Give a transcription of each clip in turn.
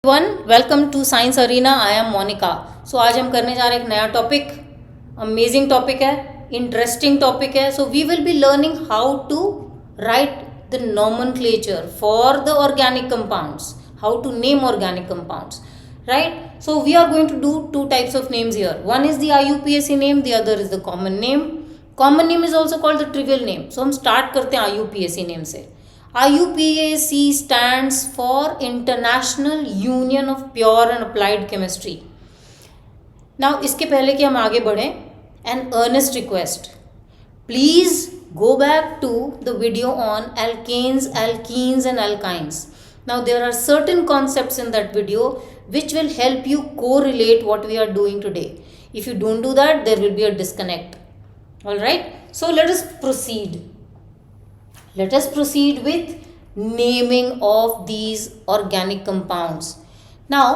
One welcome to Science Arena. I am Monika. So आज हम करने जा रहे हैं एक नया टॉपिक। अमेजिंग टॉपिक है, इंटरेस्टिंग टॉपिक है। So we will be learning how to write the nomenclature for the organic compounds, how to name organic compounds, right? So we are going to do two types of names here. One is the IUPAC name, the other is the common name. Common name is also called the trivial name. So हम start करते हैं IUPAC name से. IUPAC stands for International Union of Pure and Applied Chemistry. Now इसके पहले कि हम आगे बढ़ें, an earnest request. Please go back to the video on alkanes, alkenes and alkynes. Now there are certain concepts in that video which will help you correlate what we are doing today. If you don't do that, there will be a disconnect. Alright, so let us proceed. Let us proceed with naming of these organic compounds. Now,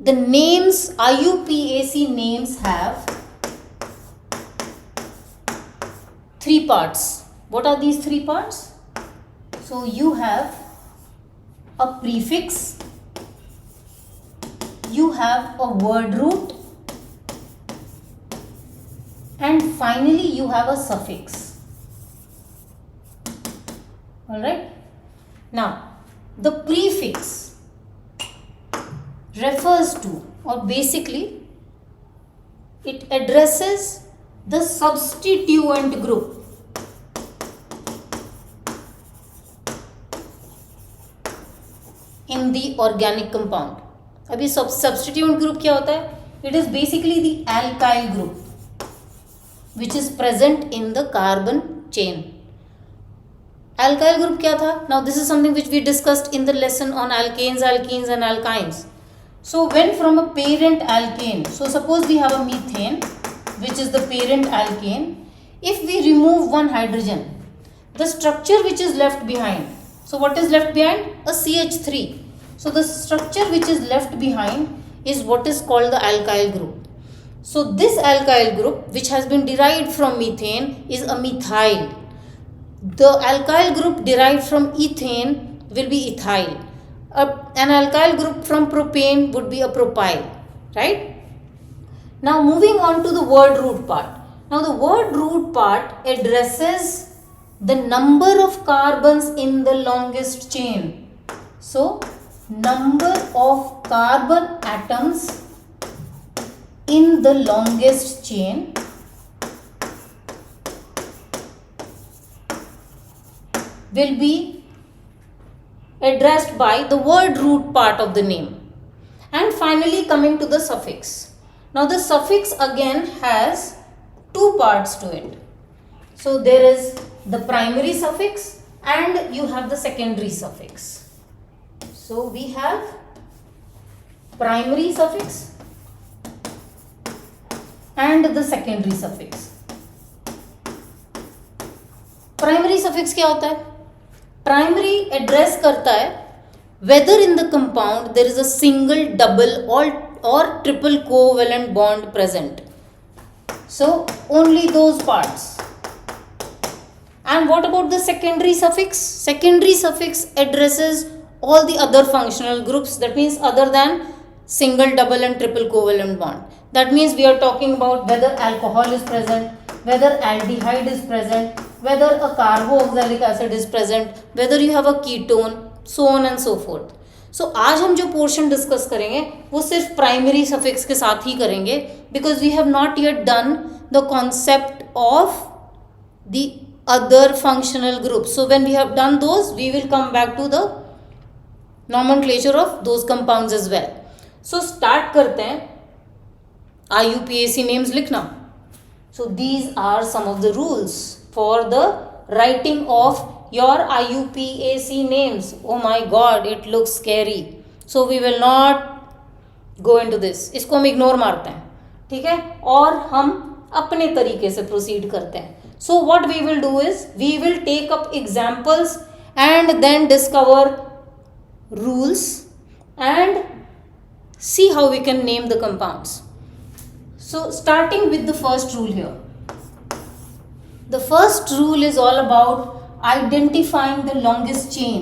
the names, IUPAC names have three parts. What are these three parts? So, you have a prefix, you have a word root, and finally you have a suffix. Alright. Now, the prefix refers to, or basically it addresses the substituent group in the organic compound. अभी substituent group क्या होता है? It is basically the alkyl group which is present in the carbon chain. Alkyl group क्या था? Now this is something which we discussed in the lesson on alkanes, alkenes and alkynes. So when from a parent alkane, so suppose we have a methane which is the parent alkane. If we remove one hydrogen, the structure which is left behind, so what is left behind? A CH3. So the structure which is left behind is what is called the alkyl group. So this alkyl group which has been derived from methane is a methyl. The alkyl group derived from ethane will be ethyl. An alkyl group from propane would be a propyl, right? Now moving on to the word root part. Now the word root part addresses the number of carbons in the longest chain. So number of carbon atoms in the longest chain will be addressed by the word root part of the name. And finally coming to the suffix. Now the suffix again has two parts to it. So there is the primary suffix and you have the secondary suffix. So we have primary suffix and the secondary suffix. Primary suffix क्या होता है? Primary address करता है whether in the compound there is a single, double or triple covalent bond present. So only those parts. And what about the secondary suffix? Secondary suffix addresses all the other functional groups, that means other than single, double and triple covalent bond. That means we are talking about whether alcohol is present, whether aldehyde is present, whether a carboxylic acid is present, whether you have a ketone, so on and so forth. So आज हम जो portion discuss करेंगे वो सिर्फ primary suffix के साथ ही करेंगे, because we have not yet done the concept of the other functional group. So when we have done those we will come back to the nomenclature of those compounds as well. So start करते हैं. IUPAC names लिखना. So these are some of the rules for the writing of your IUPAC names. Oh my God, it looks scary. So we will not go into this. इसको हम ignore मारते हैं, ठीक है, और हम अपने तरीके से proceed करते हैं. So what we will do is we will take up examples and then discover rules and see how we can name the compounds. So starting with the first rule here. The first rule is all about identifying the longest chain.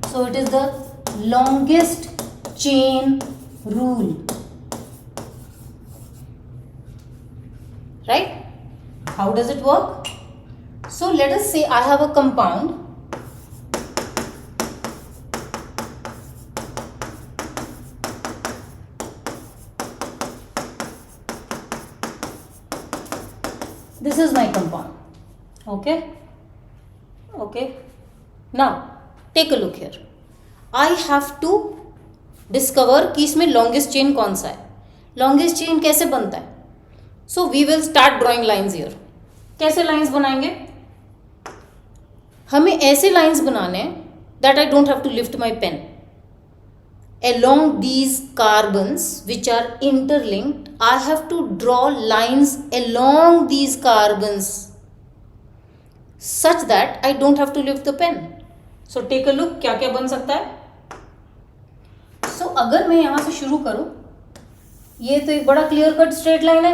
So it is the longest chain rule, right? How does it work? So let us say I have a compound this is my compound. Okay. Now take a look here. I have to discover कि इसमें longest chain कौन सा है. Longest chain कैसे बनता है? So we will start drawing lines here. कैसे lines बनाएंगे? हमें ऐसे lines बनाने हैं that I don't have to lift my pen. Along these carbons which are interlinked, I have to draw lines along these carbons such that I don't have to lift the pen. So take a look क्या क्या बन सकता है. So अगर मैं यहाँ से शुरू करूँ, ये तो एक बड़ा clear cut straight line है.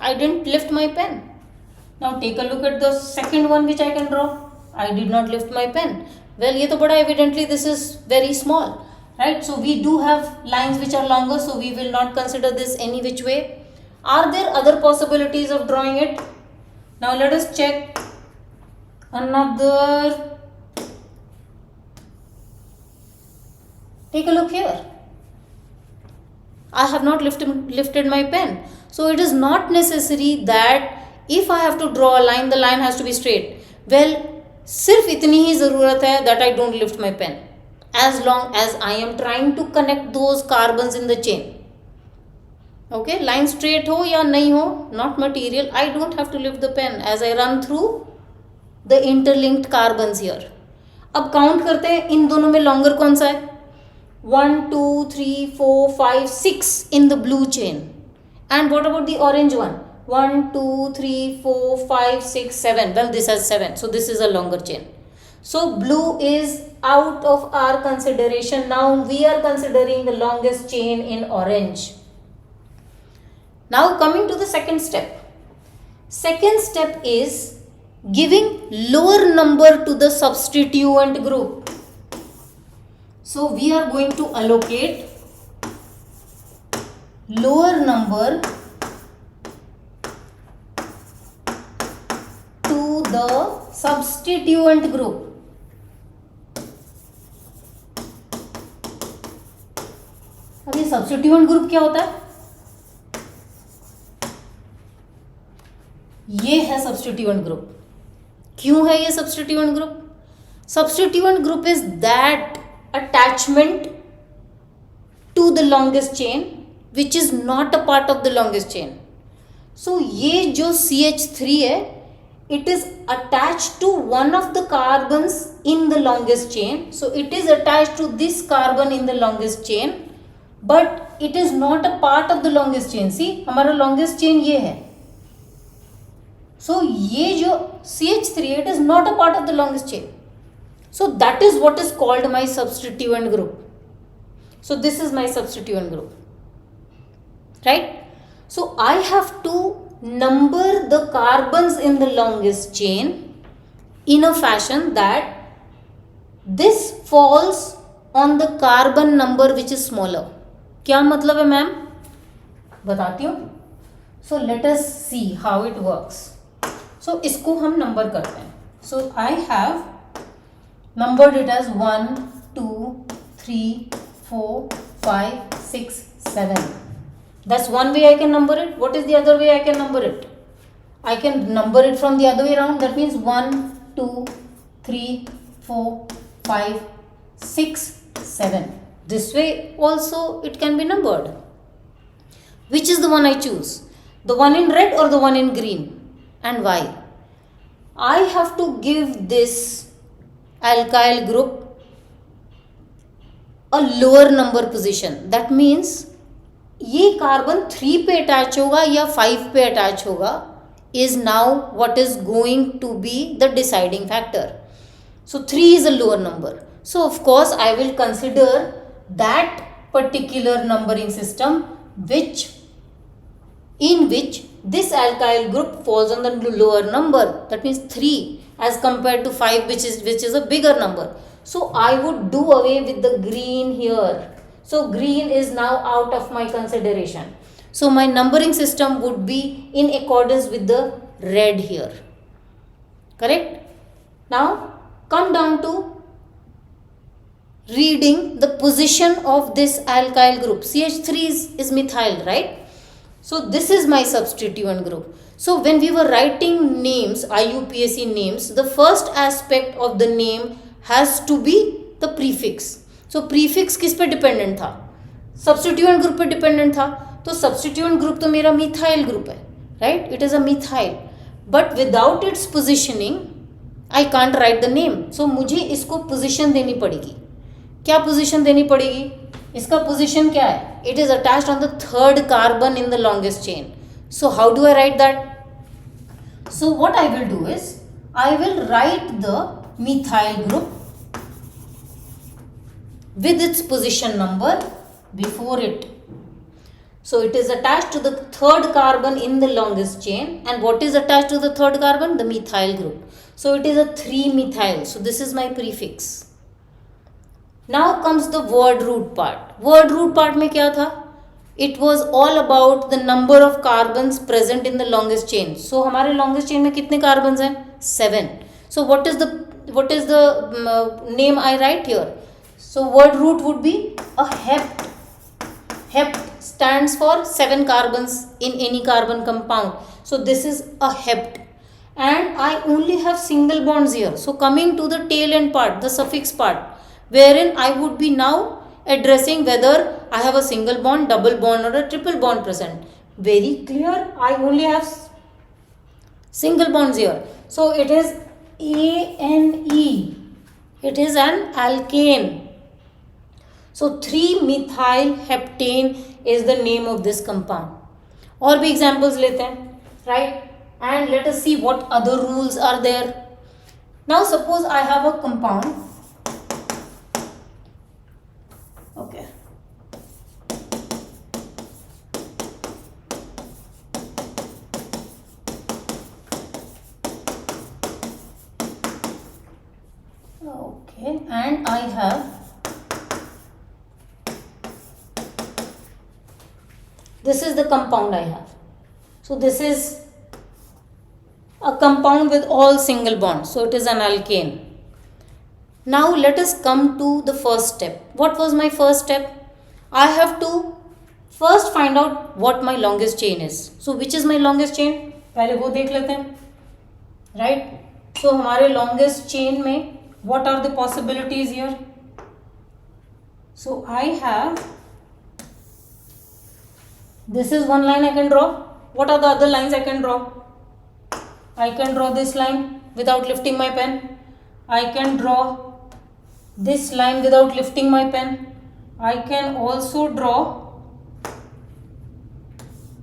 I didn't lift my pen. Now take a look at the second one which I can draw. I did not lift my pen. Well, ये तो बड़ा evidently this is very small. Right, so we do have lines which are longer, so we will not consider this any which way. Are there other possibilities of drawing it? Now let us check another. Take a look here. I have not lifted my pen, so it is not necessary that if I have to draw a line, the line has to be straight. Well, सिर्फ इतनी ही ज़रूरत है that I don't lift my pen. As long as I am trying to connect those carbons in the chain. Okay, line straight हो या नहीं हो, not material. I don't have to lift the pen as I run through the interlinked carbons here. अब count करते हैं इन दोनों में longer कौन सा है? 1, 2, 3, 4, 5, 6 in the blue chain. And what about the orange one? 1, 2, 3, 4, 5, 6, 7. Well, this has 7, so this is a longer chain. So blue is out of our consideration. Now we are considering the longest chain in orange. Now coming to the second step. Second step is giving lower number to the substituent group. So we are going to allocate lower number to the substituent group. अब ये substituent group क्या होता है? ये है substituent group. क्यों है ये substituent group? Substituent group is that attachment to the longest chain which is not a part of the longest chain. So ये जो CH3 है, it is attached to one of the carbons in the longest chain. So it is attached to this carbon in the longest chain, but it is not a part of the longest chain. See, हमारा longest chain ये है. So ये जो CH3, it is not a part of the longest chain. So that is what is called my substituent group. So this is my substituent group, right? So I have to number the carbons in the longest chain in a fashion that this falls on the carbon number which is smaller. क्या मतलब है ma'am? बताती हूँ. So let us see how it works. So इसको हम number करते हैं. So I have numbered it as 1, 2, 3, 4, 5, 6, 7. That's one way I can number it. What is the other way I can number it? I can number it from the other way around. That means 1, 2, 3, 4, 5, 6, 7. This way also it can be numbered. Which is the one I choose? The one in red or the one in green? And why? I have to give this alkyl group a lower number position. That means ये carbon 3 पे attach होगा या 5 पे attach होगा is now what is going to be the deciding factor. So 3 is a lower number. So of course I will consider that particular numbering system in which this alkyl group falls on the lower number. That means 3 as compared to 5 which is a bigger number. So I would do away with the green here. So green is now out of my consideration. So my numbering system would be in accordance with the red here. Correct? Now come down to reading the position of this alkyl group. CH3 is methyl, right? So this is my substituent group. So when we were writing names, IUPAC names, the first aspect of the name has to be the prefix. So prefix किस पे dependent था? Substituent group पे dependent था. तो substituent group तो मेरा methyl group है, right? It is a methyl. But without its positioning, I can't write the name. So मुझे इसको position देनी पड़ेगी. क्या position देनी पड़ेगी? इसका position क्या है? It is attached on the third carbon in the longest chain. So how do I write that? So what I will do is, I will write the methyl group with its position number before it. So it is attached to the third carbon in the longest chain. And what is attached to the third carbon? The methyl group. So it is a 3-methyl. So this is my prefix. Now comes the word root part. Word root part में क्या था? It was all about the number of carbons present in the longest chain. So हमारे longest chain में कितने carbons हैं? 7. So what is the name I write here? So word root would be a hept. Hept stands for 7 carbons in any carbon compound. So this is a hept. And I only have single bonds here. So coming to the tail end part, the suffix part, wherein I would be now addressing whether I have a single bond, double bond or a triple bond present. Very clear, I only have single bonds here. So it is ANE. It is an alkane. So 3-methyl heptane is the name of this compound. और भी examples लेते हैं, right? And let us see what other rules are there. Now suppose I have a compound. Okay. Okay, and I have this is the compound I have. So this is a compound with all single bonds. So it is an alkane. Now let us come to the first step. What was my first step? I have to first find out what my longest chain is. So which is my longest chain? पहले वो देख लेते हैं. Right? So हमारे longest chain में what are the possibilities here? So I have, this is one line I can draw. What are the other lines I can draw? I can draw this line without lifting my pen. I can draw this line without lifting my pen. I can also draw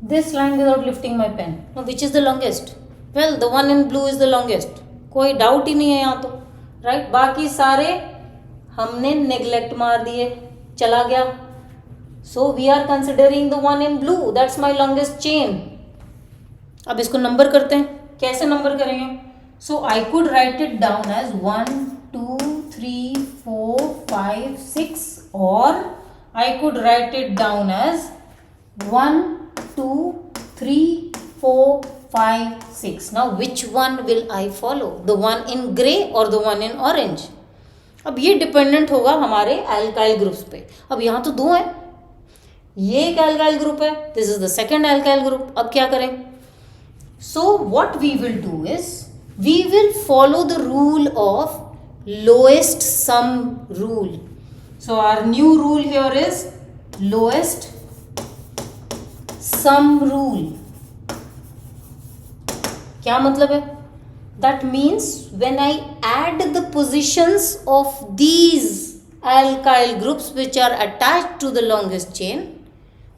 this line without lifting my pen. Now which is the longest? Well, the one in blue is the longest. कोई doubt ही नहीं है यहाँ तो, right? बाकी सारे हमने neglect मार दिए, चला गया. So we are considering the one in blue. That's my longest chain. अब इसको number करते हैं. कैसे नंबर करेंगे? So I could write it down as 1 2 3 4 5 6 और I could write it down as 1 2 3 4 5 6. Now which one will I follow? The one in grey और the one in orange? अब ये डिपेंडेंट होगा हमारे एल्काइल ग्रुप्स पे. अब यहाँ तो दो है, ये एक एल्काइल ग्रुप है, this is the second alkyl group. अब क्या करें? So what we will do is, we will follow the rule of lowest sum rule. So our new rule here is lowest sum rule. क्या मतलब है? That means when I add the positions of these alkyl groups which are attached to the longest chain,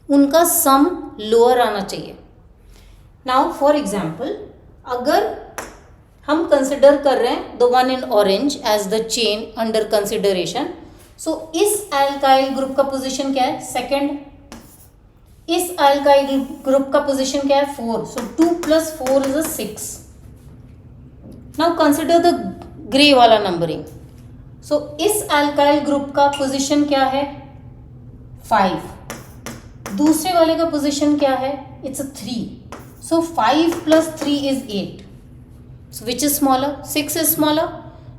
उनका sum lower आना चाहिए. Now for example, अगर हम consider कर रहे हैं the one in orange as the chain under consideration, so इस alkyl group का पोजीशन क्या है? सेकंड. इस एल्काइल ग्रुप का पोजीशन क्या है? 4. सो 2 + 4 is 6. Now consider the grey वाला नंबरिंग. सो इस एल्काइल ग्रुप का पोजीशन क्या है? 5. दूसरे वाले का पोजीशन क्या है? It's 3. So 5 + 3 is 8. So which is smaller? 6 is smaller.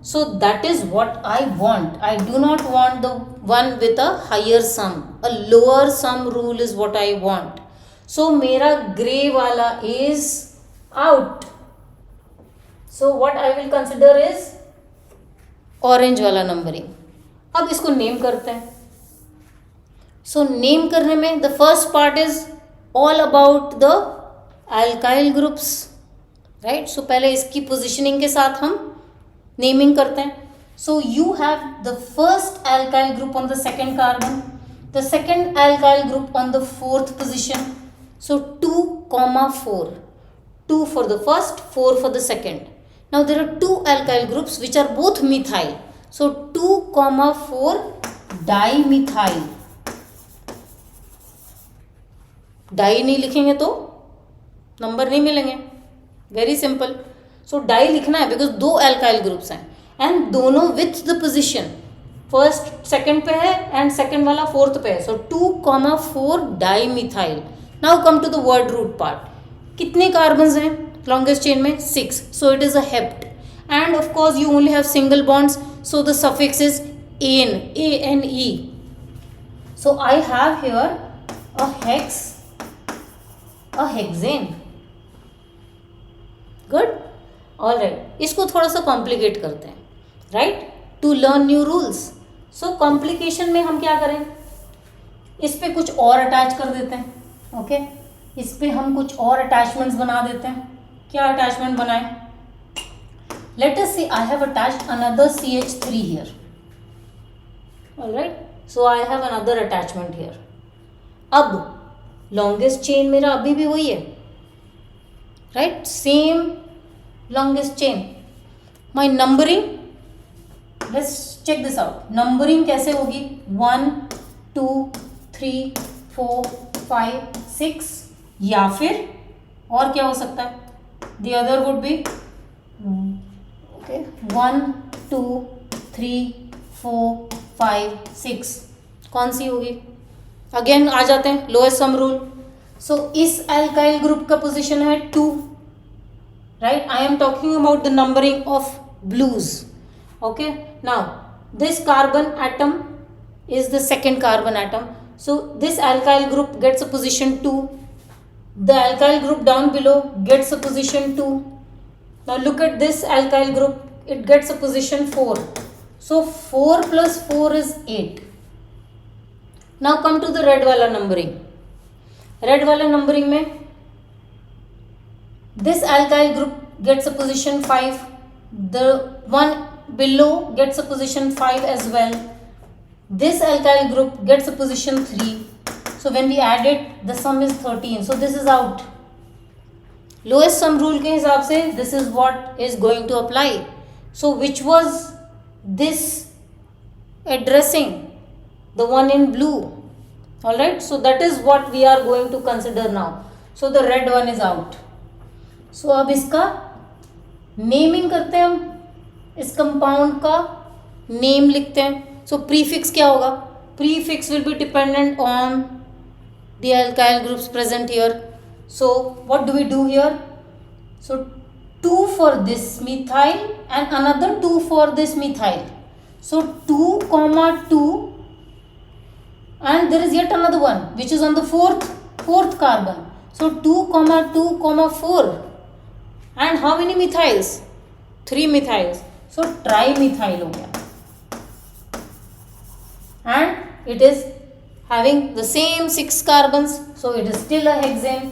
So that is what I want. I do not want the one with a higher sum. A lower sum rule is what I want. So मेरा grey वाला is out. So what I will consider is orange वाला numbering. अब इसको name करते हैं. So name करने में the first part is all about the alkyl groups. Right. So पहले इसकी पोजिशनिंग के साथ हम नेमिंग करते हैं. So you have the first alkyl group on the second carbon, the second alkyl group on the fourth position. So 2,4, 2 for the first, 4 for the second. Now there are two alkyl groups which are both methyl. So 2,4 dimethyl. Die नहीं लिखेंगे तो number नहीं मिलेंगे. Very simple. सो die लिखना है because दो alkyl groups हैं and दोनों with the position first second पे है एंड सेकंड वाला फोर्थ पे है. So 2,4 dimethyl. Now come to the word root part. कितने कार्बन्स हैं लॉन्गेस्ट चेन में? 6. So it is a hept and of course you only have single bonds. So the suffix is ane, ANE. So I have here a hex, a hexane. Good. All right. इसको थोड़ा सा complicate करते हैं. Right. To learn new rules. So complication में हम क्या करें? इस पे कुछ और अटैच कर देते हैं. ओके. इस पे हम कुछ और अटैचमेंट्स बना देते हैं. क्या अटैचमेंट बनाएं? Let us see I have attached another CH3 here. All right. So I have another attachment here. अब लॉन्गेस्ट चेन मेरा अभी भी वही है. Right. Same longest chain. My numbering, let's check this out. Numbering कैसे होगी? 1, 2, 3, 4, 5, 6 या फिर और क्या हो सकता है? The other would be okay 1, 2, 3, 4, 5, 6. कौन सी होगी? अगेन आ जाते हैं लोएस्ट सम रूल. सो इस एल्काइल ग्रुप का पोजीशन है 2. Right. I am talking about the numbering of blues. Okay. Now this carbon atom is the second carbon atom. So this alkyl group gets a position 2. The alkyl group down below gets a position 2. Now look at this alkyl group. It gets a position 4. So 4 plus 4 is 8. Now come to the red wala numbering. Red wala numbering में this alkyl group gets a position 5. The one below gets a position 5 as well. This alkyl group gets a position 3. So when we add it, the sum is 13. So this is out. Lowest sum rule के हिसाब से this is what is going to apply. So which was this addressing? The one in blue. Alright. So that is what we are going to consider now. So the red one is out. सो अब इसका naming करते हैं हम. इस compound का name लिखते हैं. सो prefix क्या होगा? Prefix will be dependent on the alkyl groups present here. So what do we do here? So 2 for this methyl and another 2 for this methyl. So 2,2 and there is yet another one which is on the fourth carbon. So 2,2,4. And how many methyls? 3 methyls. So trimethyl हो गया. And it is having the same 6 carbons. So it is still a hexane.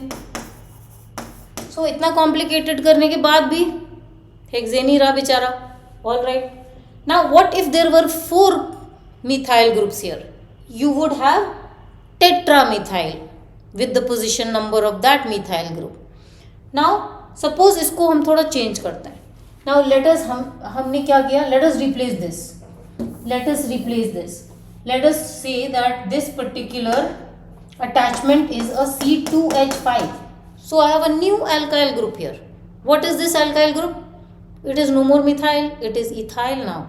So इतना complicated करने के बाद भी hexane ही रहा बेचारा. All right. Now what if there were 4 methyl groups here? You would have tetramethyl with the position number of that methyl group. Now suppose इसको हम थोड़ा चेंज करते हैं. नाउ लेट अस हमने क्या किया? Let us replace this. Let us say that this particular attachment is a C2H5. So I have a new alkyl group here. What is this alkyl group? It is no more methyl, it is ethyl now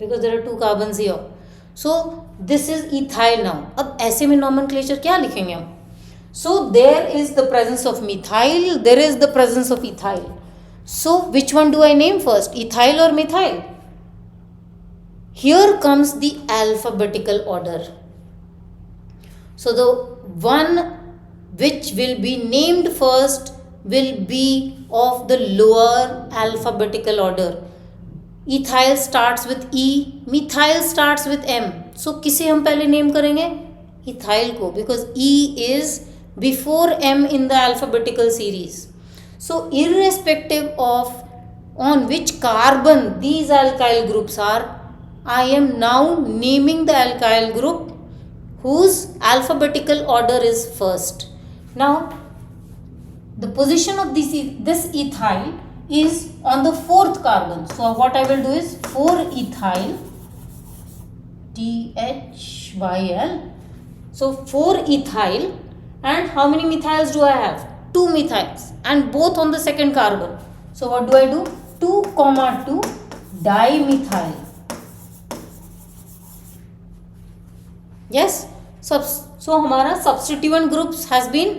because there are 2 carbons here. So this is ethyl now. अब ऐसे में nomenclature क्या लिखेंगे हम? So there is the presence of methyl, there is the presence of ethyl. So which one do I name first, ethyl और methyl? Here comes the alphabetical order. So the one which will be named first will be of the lower alphabetical order. Ethyl starts with E, methyl starts with M. So किसे हम पहले name करेंगे? Ethyl को, because E is before M in the alphabetical series. So irrespective of on which carbon these alkyl groups are, I am now naming the alkyl group whose alphabetical order is first. Now, the position of this ethyl is on the fourth carbon. So, what I will do is 4-ethyl THYL. So, 4-ethyl, and how many methyls do I have? 2 methyls, and both on the second carbon. So, what do I do? 2,2 dimethyl. Yes, so हमारा substituent groups has been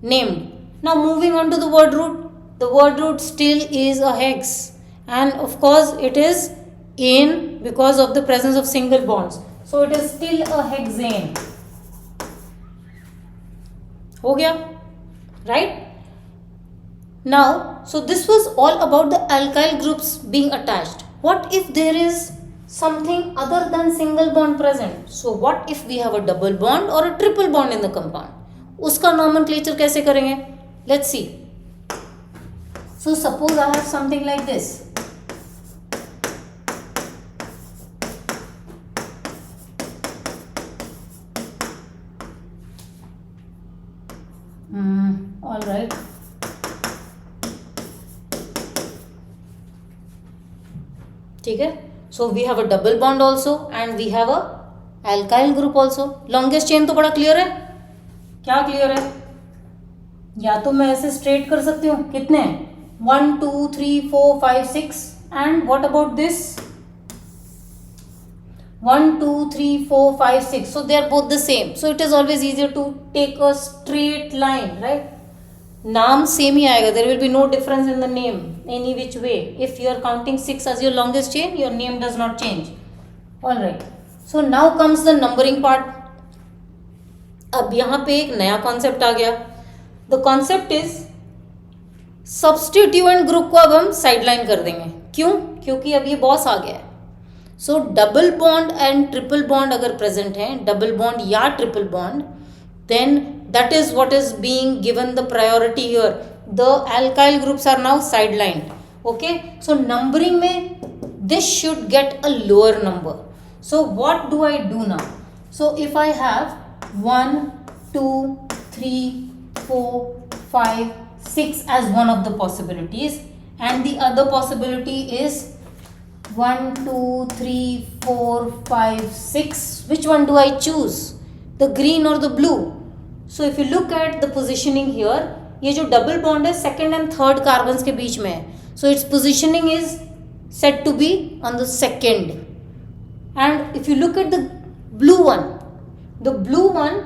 named. Now moving on to the word root. The word root still is a hex, and of course it is in because of the presence of single bonds. So it is still a hexane. हो गया, right? Now, so this was all about the alkyl groups being attached. What if there is something other than single bond present? So what if we have a double bond or a triple bond in the compound? उसका nomenclature कैसे करेंगे? Let's see. So suppose I have something like this. All right. ठीक है. So we have a double bond also and we have a alkyl group also. Longest chain तो बड़ा clear है. क्या clear है? या तो मैं ऐसे straight कर सकती हूँ. कितने? 1 2 3 4 5 6. And what about this? 1 2 3 4 5 6. So they are both the same. So it is always easier to take a straight line, right? नाम सेम ही आएगा. There will be no difference in the name any which way. If you are counting 6 as your longest chain, your name does not change. Alright, so now comes the numbering part. अब यहाँ पे एक नया concept आ गया. The concept is substituent group को अब हम साइडलाइन कर देंगे. क्यों? क्योंकि अब ये बॉस आ गया है. सो double bond and triple bond अगर प्रेजेंट है, डबल बॉन्ड या triple bond, then that is what is being given the priority here. The alkyl groups are now sidelined. Okay, so numbering mein this should get a lower number. So what do I do now? So if I have 1 2 3 4 5 6 as one of the possibilities, and the other possibility is 1 2 3 4 5 6, which one do I choose? The green or the blue? So if you look at the positioning here, ये जो double bond है second and third carbons के बीच में है. So it's positioning is set to be on the second. And if you look at the blue one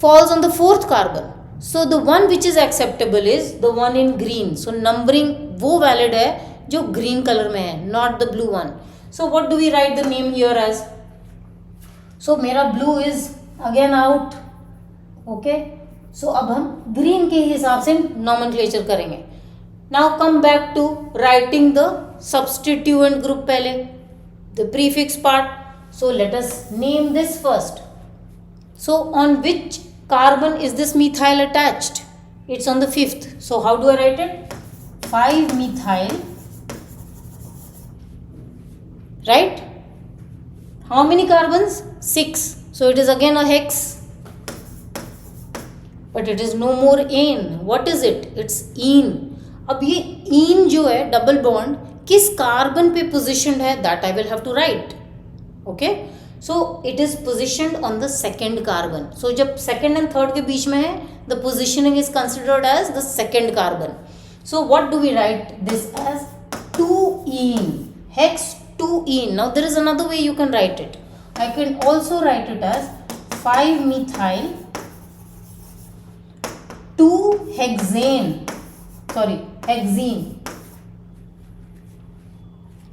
falls on the fourth carbon. So the one which is acceptable is the one in green. So numbering वो valid है जो green color में है, not the blue one. So what do we write the name here as? So मेरा blue is again out. Okay. So अब हम green के हिसाब से nomenclature करेंगे. Now come back to writing the substituent group पहले, the prefix part. So let us name this first. So on which carbon is this methyl attached? It's on the fifth. So how do I write it? 5-methyl. Right? How many carbons? 6. So it is again a hex. But it is no more ene. What is it? It's ene. अब ये ene जो है double bond किस carbon पे positioned है, that I will have to write. Okay. So it is positioned on the second carbon. So जब second and third के बीच में है, the positioning is considered as the second carbon. So what do we write this as 2-ene, hex 2-ene. Now there is another way you can write it. I can also write it as 5-methyl 2-hexane. Hexene.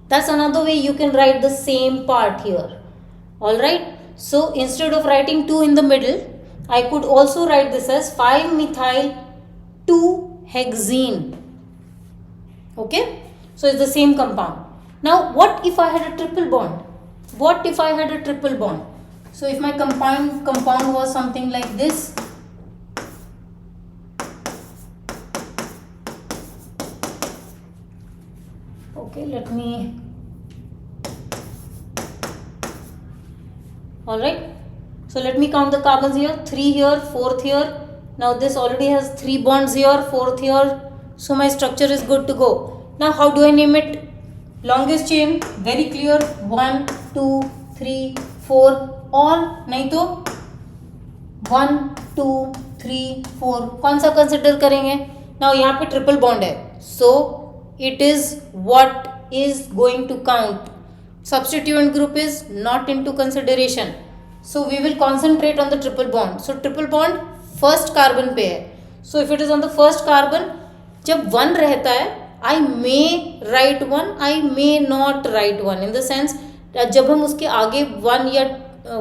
That's another way you can write the same part here. Alright, so instead of writing 2 in the middle, I could also write this as 5-methyl 2-hexene. Okay, so it's the same compound. Now what if I had a triple bond? What if I had a triple bond? So if my compound was something like this, okay, let me, alright, so let me count the carbons here, 3 here, 4th here. Now this already has 3 bonds here, 4th here, so my structure is good to go. Now how do I name it? Longest chain, very clear, 1, 2, 3, 4, और नहीं तो 1, 2, 3, 4 कौन सा consider करेंगे? Now यहाँ पे triple bond है, so it is what is going to count. Substituent group is not into consideration, so we will concentrate on the triple bond. So triple bond first carbon पे है, so if it is on the first carbon, जब 1 रहता है I may write 1, I may not write 1, in the sense जब हम उसके आगे 1 या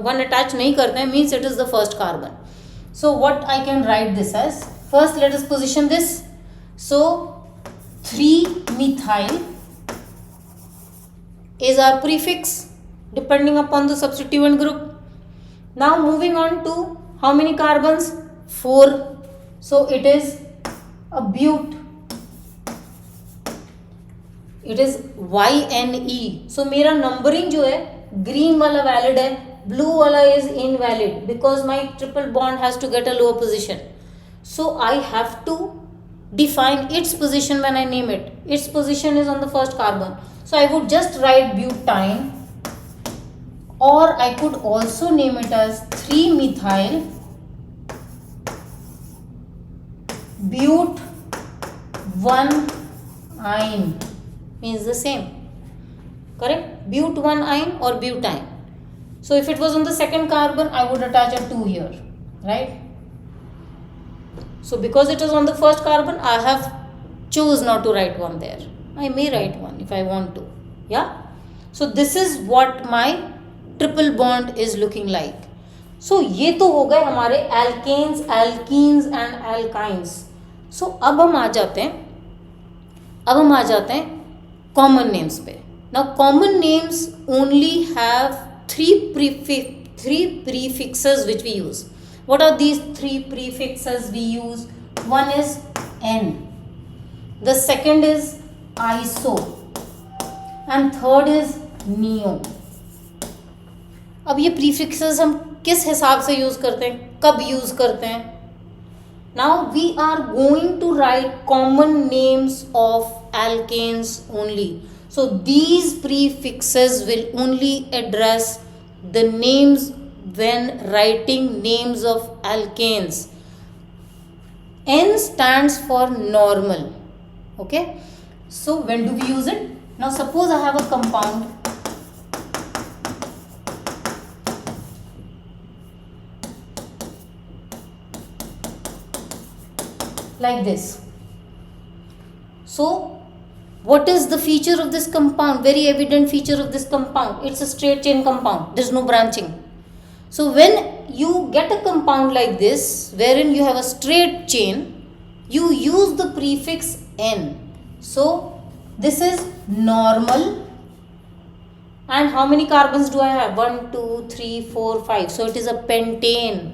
1 attach नहीं करते हैं, means it is the first carbon. So what I can write this as? First let us position this. So 3-methyl is our prefix depending upon the substituent group. Now moving on to how many carbons? 4. So it is a bute. It is YNE. So मेरा numbering जो है green वाला valid है, blue वाला is invalid because my triple bond has to get a lower position. So I have to define its position when I name it. Its position is on the first carbon. So I would just write butene, or I could also name it as 3-methyl but 1-ine, means the same, correct? But 1-ine or butane. So if it was on the second carbon, I would attach a 2 here, right? So because it is on the first carbon, I have choose not to write 1 there. I may write 1 if I want to. Yeah. So this is what my triple bond is looking like. So ये तो हो गए हमारे alkanes, alkenes and alkynes. So अब हम आ जाते हैं common names पे. Now common names only have three prefixes which we use. What are these 3 prefixes we use? One is N, the second is iso, and third is neo. अब ये prefixes हम किस हिसाब से यूज करते हैं, कब यूज करते हैं? Now we are going to write common names of alkanes only. So these prefixes will only address the names when writing names of alkanes. N stands for normal. Okay. So when do we use it? Now suppose I have a compound like this. So what is the feature of this compound? Very evident feature of this compound. It's a straight chain compound. There's no branching. So when you get a compound like this, wherein you have a straight chain, you use the prefix N. So this is normal, and how many carbons do I have? 1, 2, 3, 4, 5. So it is a pentane.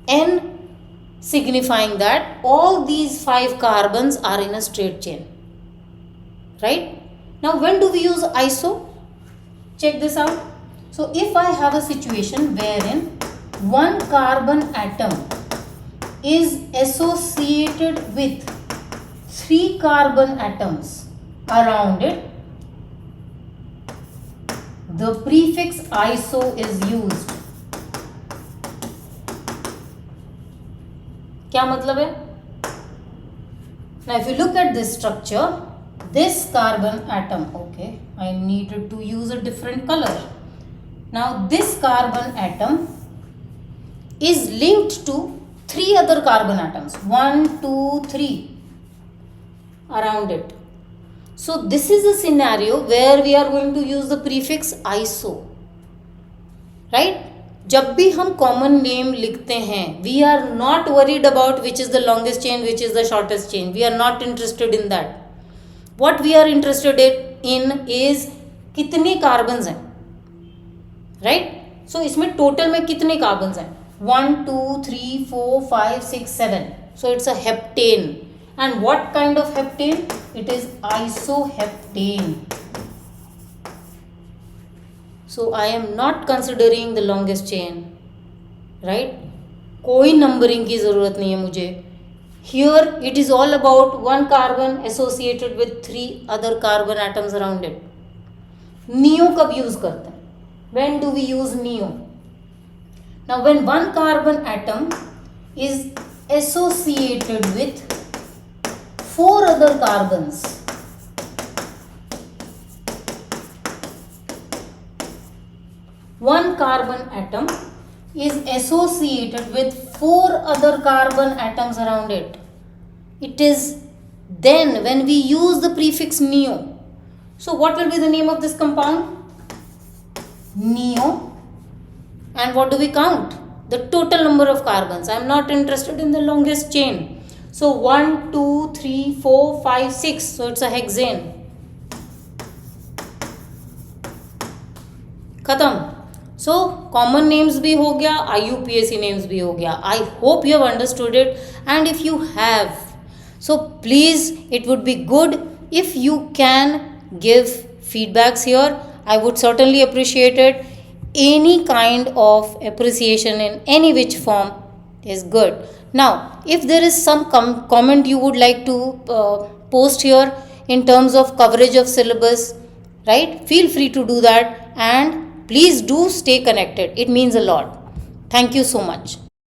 N signifying that all these 5 carbons are in a straight chain, right? Now when do we use iso? Check this out. So if I have a situation wherein one carbon atom is associated with 3 carbon atoms around it, the prefix iso is used. क्या मतलब है? Now if you look at this structure, this carbon atom, okay, I needed to use a different color. Now this carbon atom is linked to 3 other carbon atoms, 1, 2, 3 around it. So this is a scenario where we are going to use the prefix iso, right? जब भी हम common name लिखते हैं, we are not worried about which is the longest chain, which is the shortest chain. We are not interested in that. What we are interested in is कितने carbons हैं, right? So इसमें total में कितने carbons हैं? 1, 2, 3, 4, 5, 6, 7. So it's a heptane. And what kind of heptane? It is isoheptane. So I am not considering the longest chain, right? कोई numbering की ज़रूरत नहीं है मुझे. Here it is all about one carbon associated with 3 other carbon atoms around it. Neo कब use करते हैं? When do we use neo? Now when one carbon atom is associated with 4 other carbons, one carbon atom is associated with 4 other carbon atoms around it. It is then when we use the prefix neo. So what will be the name of this compound? Neo. And what do we count? The total number of carbons. I am not interested in the longest chain. So 1, 2, 3, 4, 5, 6. So it's a hexane. खत्म. So common names भी हो गया, IUPAC names भी हो गया. I hope you have understood it. And if you have, so please it would be good if you can give feedbacks here. I would certainly appreciate it. Any kind of appreciation in any which form is good. Now if there is some comment you would like to post here in terms of coverage of syllabus, right, feel free to do that. And please do stay connected. It means a lot. Thank you so much.